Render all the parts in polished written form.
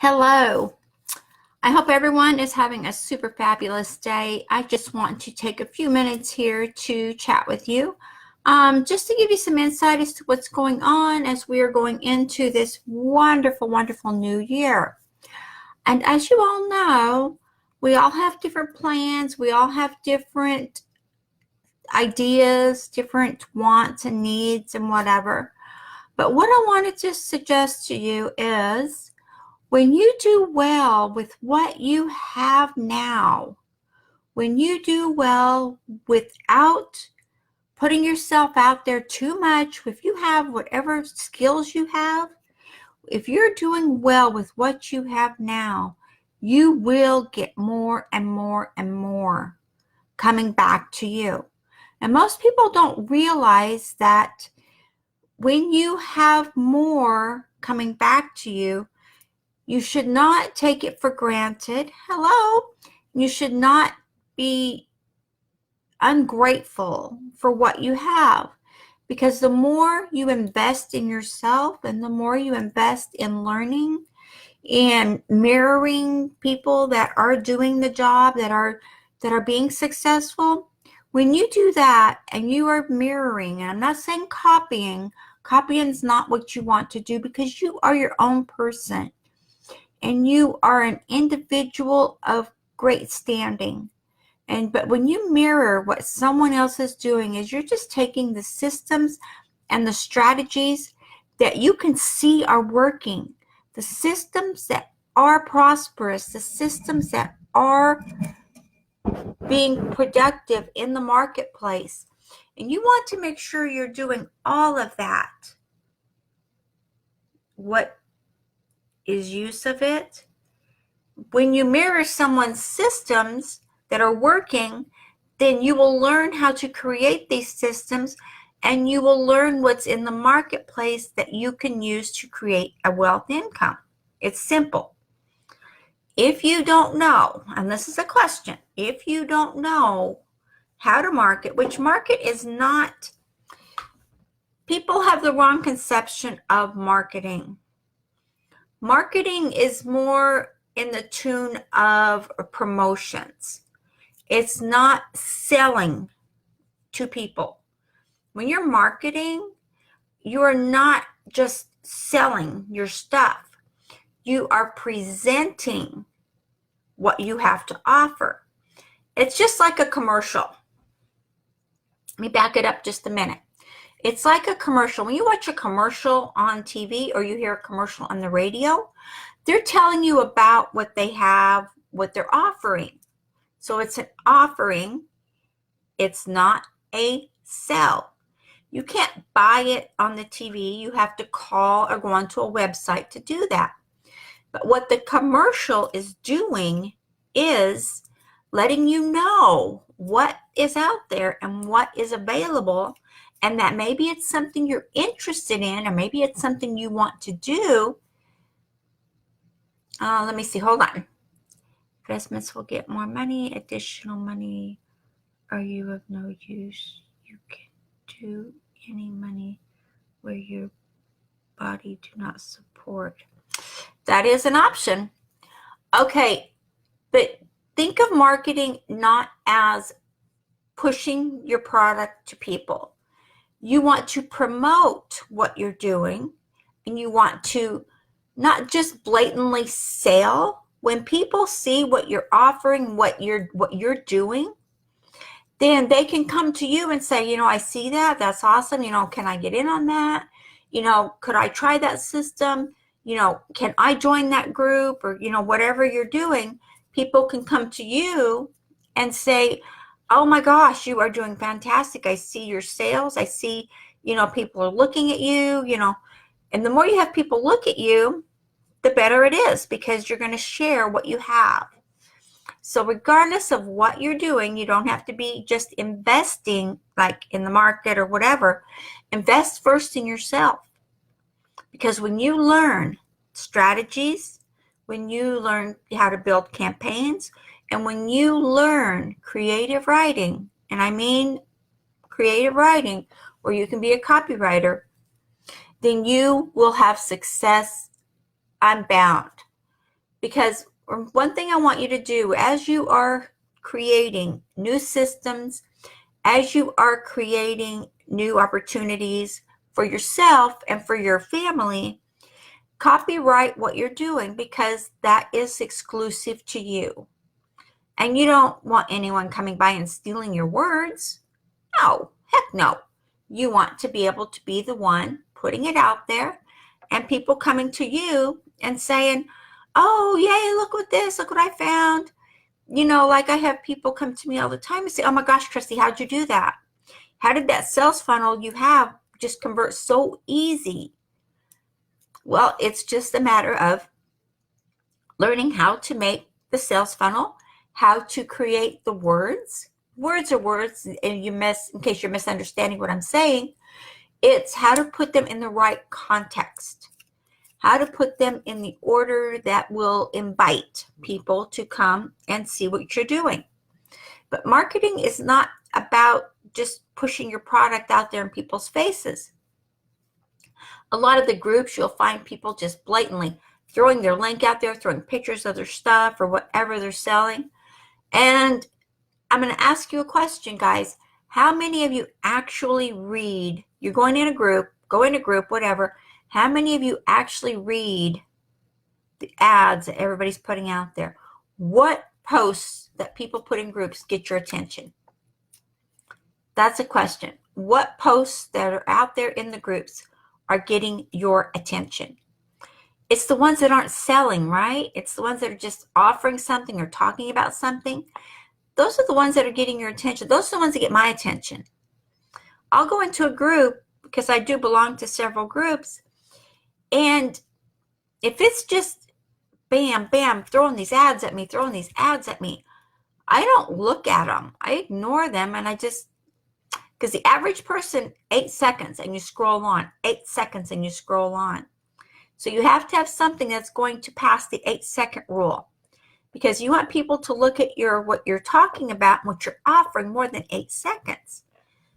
Hello. I hope everyone is having a super fabulous day. I just want to take a few minutes here to chat with you, just to give you some insight as to what's going on as we are going into this wonderful, wonderful new year. And as you all know, we all have different plans. We all have different ideas, different wants and needs and whatever. But what I want to just suggest to you is, when you do well with what you have now, when you do well without putting yourself out there too much, if you have whatever skills you have, if you're doing well with what you have now, you will get more and more and more coming back to you. And most people don't realize that when you have more coming back to you, you should not take it for granted. Hello. You should not be ungrateful for what you have, because the more you invest in yourself and the more you invest in learning and mirroring people that are doing the job, that are being successful, when you do that and you are mirroring, and I'm not saying copying is not what you want to do, because you are your own person. And you are an individual of great standing. But when you mirror what someone else is doing, is you're just taking the systems and the strategies that you can see are working, the systems that are prosperous, the systems that are being productive in the marketplace. And you want to make sure you're doing all of that. What is use of it? When you mirror someone's systems that are working, then you will learn how to create these systems, and you will learn what's in the marketplace that you can use to create a wealth income. It's simple. If you don't know, and this is a question, if you don't know how to market, which market is not, people have the wrong conception of marketing. Marketing is more in the tune of promotions. It's not selling to people. When you're marketing, you're not just selling your stuff. You are presenting what you have to offer. It's just like a commercial. Let me back it up just a minute. It's like a commercial. When you watch a commercial on TV or you hear a commercial on the radio, they're telling you about what they have, what they're offering. So it's an offering. It's not a sell. You can't buy it on the TV. You have to call or go onto a website to do that. But what the commercial is doing is letting you know what is out there and what is available, and that maybe it's something you're interested in, or maybe it's something you want to do. Let me see. Hold on. Investments will get more money. Additional money. Are you of no use? You can do any money where your body do not support. That is an option. Okay, but think of marketing not as pushing your product to people. You want to promote what you're doing, and you want to not just blatantly sell. When people see what you're offering, what you're doing, then they can come to you and say, I see that. That's awesome. Can I get in on that? Could I try that system? Can I join that group? Or, whatever you're doing, people can come to you and say, oh my gosh, you are doing fantastic. I see your sales. I see, people are looking at you, and the more you have people look at you, the better it is, because you're going to share what you have. So regardless of what you're doing, you don't have to be just investing like in the market or whatever. Invest first in yourself. Because when you learn strategies, when you learn how to build campaigns, and when you learn creative writing, and I mean creative writing, where you can be a copywriter, then you will have success unbound. Because one thing I want you to do as you are creating new systems, as you are creating new opportunities for yourself and for your family, copyright what you're doing, because that is exclusive to you. And you don't want anyone coming by and stealing your words. No, heck no. You want to be able to be the one putting it out there and people coming to you and saying, oh, yay, look what this, look what I found. You know, like I have people come to me all the time and say, oh my gosh, Christy, how'd you do that? How did that sales funnel you have just convert so easy? Well, it's just a matter of learning how to make the sales funnel, how to create the words. Words are words, and in case you're misunderstanding what I'm saying, it's how to put them in the right context, how to put them in the order that will invite people to come and see what you're doing. But marketing is not about just pushing your product out there in people's faces. A lot of the groups, you'll find people just blatantly throwing their link out there, throwing pictures of their stuff or whatever they're selling. And I'm going to ask you a question, guys. How many of you actually read? You're going in a group, whatever. How many of you actually read the ads that everybody's putting out there? What posts that people put in groups get your attention? That's a question. What posts that are out there in the groups are getting your attention? It's the ones that aren't selling, right? It's the ones that are just offering something or talking about something. Those are the ones that are getting your attention. Those are the ones that get my attention. I'll go into a group, because I do belong to several groups, and if it's just bam, bam, throwing these ads at me, I don't look at them. I ignore them, and because the average person, 8 seconds and you scroll on, 8 seconds and you scroll on. So you have to have something that's going to pass the 8-second rule, because you want people to look at what you're talking about and what you're offering more than 8 seconds.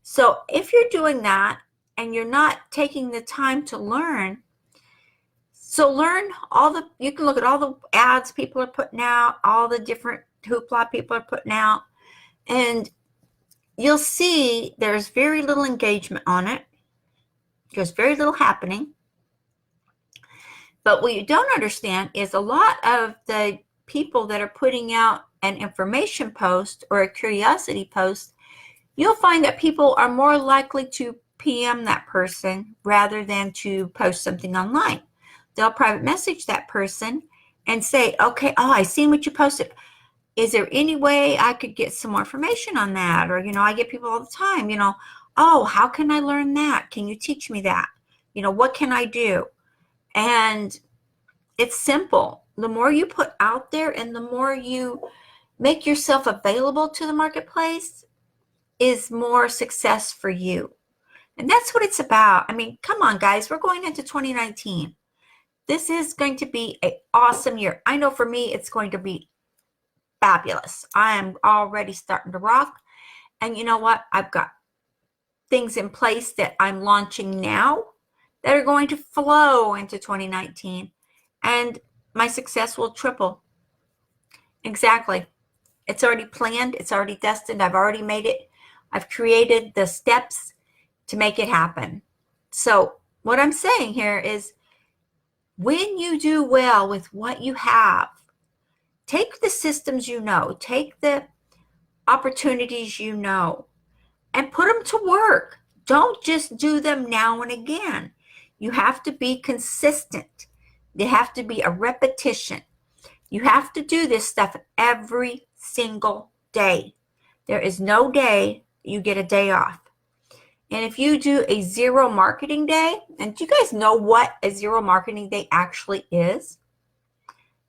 So if you're doing that and you're not taking the time to learn, you can look at all the ads people are putting out, all the different hoopla people are putting out, and you'll see there's very little engagement on it. There's very little happening. But what you don't understand is a lot of the people that are putting out an information post or a curiosity post, you'll find that people are more likely to PM that person rather than to post something online. They'll private message that person and say, okay, oh, I seen what you posted. Is there any way I could get some more information on that? Or, I get people all the time, oh, how can I learn that? Can you teach me that? What can I do? And it's simple. The more you put out there and the more you make yourself available to the marketplace is more success for you. And that's what it's about. I mean, come on, guys. We're going into 2019. This is going to be an awesome year. I know for me, it's going to be fabulous. I am already starting to rock. And you know what? I've got things in place that I'm launching now that are going to flow into 2019. And my success will triple. Exactly. It's already planned. It's already destined. I've already made it. I've created the steps to make it happen. So what I'm saying here is, when you do well with what you have, take the systems take the opportunities and put them to work. Don't just do them now and again. You have to be consistent. There have to be a repetition. You have to do this stuff every single day. There is no day you get a day off. And if you do a zero marketing day, and do you guys know what a zero marketing day actually is?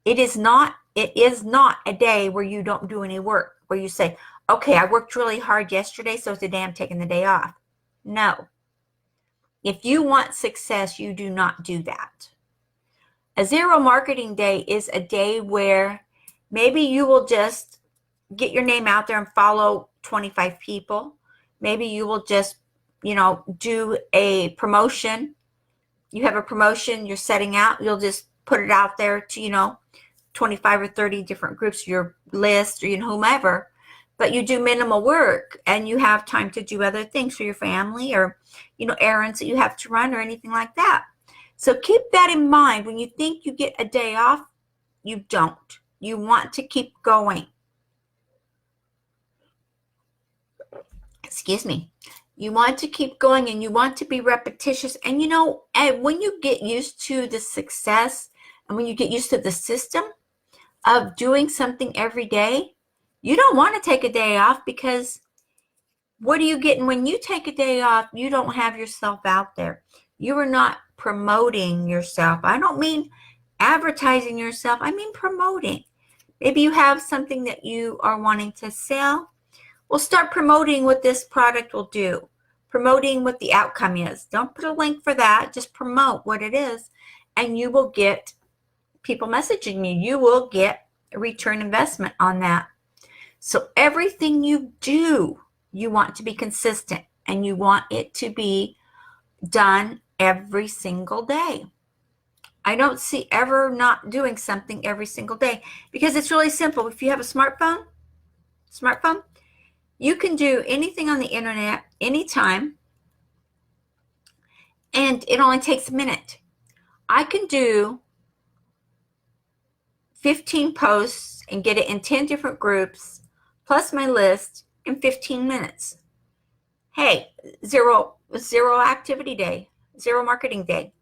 It is not a day where you don't do any work, where you say, okay, I worked really hard yesterday, so today I'm taking the day off. No. If you want success, you do not do that. A zero marketing day is a day where maybe you will just get your name out there and follow 25 people. Maybe you will just, do a promotion. You have a promotion you're setting out. You'll just put it out there to, 25 or 30 different groups, your list, or whomever, but you do minimal work and you have time to do other things for your family, or errands that you have to run or anything like that. So keep that in mind. When you think you get a day off, you don't. You want to keep going. Excuse me. You want to keep going, and you want to be repetitious. And and when you get used to the success, and when you get used to the system of doing something every day, you don't want to take a day off, because what are you getting when you take a day off? You don't have yourself out there. You are not promoting yourself. I don't mean advertising yourself. I mean promoting. Maybe you have something that you are wanting to sell. Well, start promoting what this product will do. Promoting what the outcome is. Don't put a link for that. Just promote what it is, and you will get people messaging you. You will get a return investment on that. So everything you do, you want to be consistent, and you want it to be done every single day. I don't see ever not doing something every single day, because it's really simple. If you have a smartphone, you can do anything on the internet anytime, and it only takes a minute. I can do 15 posts and get it in 10 different groups, plus my list, in 15 minutes. Hey, zero activity day, zero marketing day.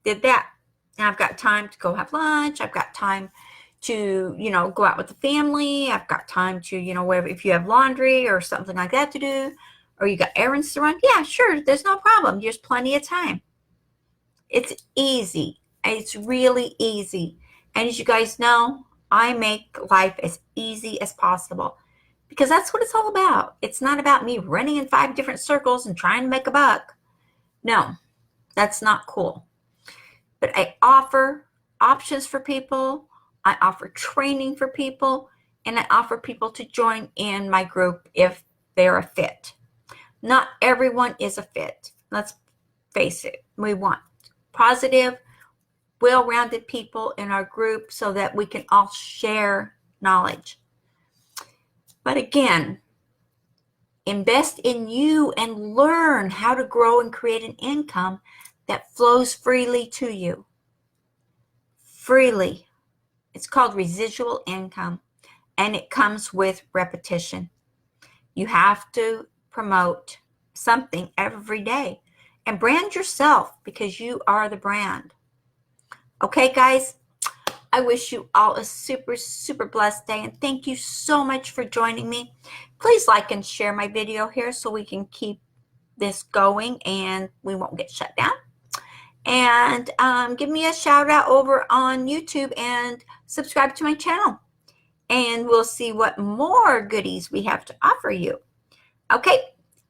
Did that. And I've got time to go have lunch. I've got time to, go out with the family. I've got time to, whatever, if you have laundry or something like that to do, or you got errands to run. Yeah, sure. There's no problem. There's plenty of time. It's easy. It's really easy. And as you guys know, I make life as easy as possible, because that's what it's all about. It's not about me running in 5 different circles and trying to make a buck. No, that's not cool. But I offer options for people. I offer training for people, and I offer people to join in my group if they're a fit. Not everyone is a fit. Let's face it. We want positive, well-rounded people in our group so that we can all share knowledge. But again, invest in you and learn how to grow and create an income that flows freely to you. Freely. It's called residual income, and it comes with repetition. You have to promote something every day and brand yourself, because you are the brand. Okay, guys, I wish you all a super, super blessed day, and thank you so much for joining me. Please like and share my video here so we can keep this going and we won't get shut down. And give me a shout out over on YouTube and subscribe to my channel. And we'll see what more goodies we have to offer you. Okay,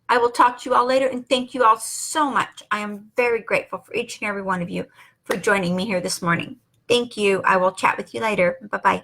I will talk to you all later, and thank you all so much. I am very grateful for each and every one of you for joining me here this morning. Thank you. I will chat with you later. Bye-bye.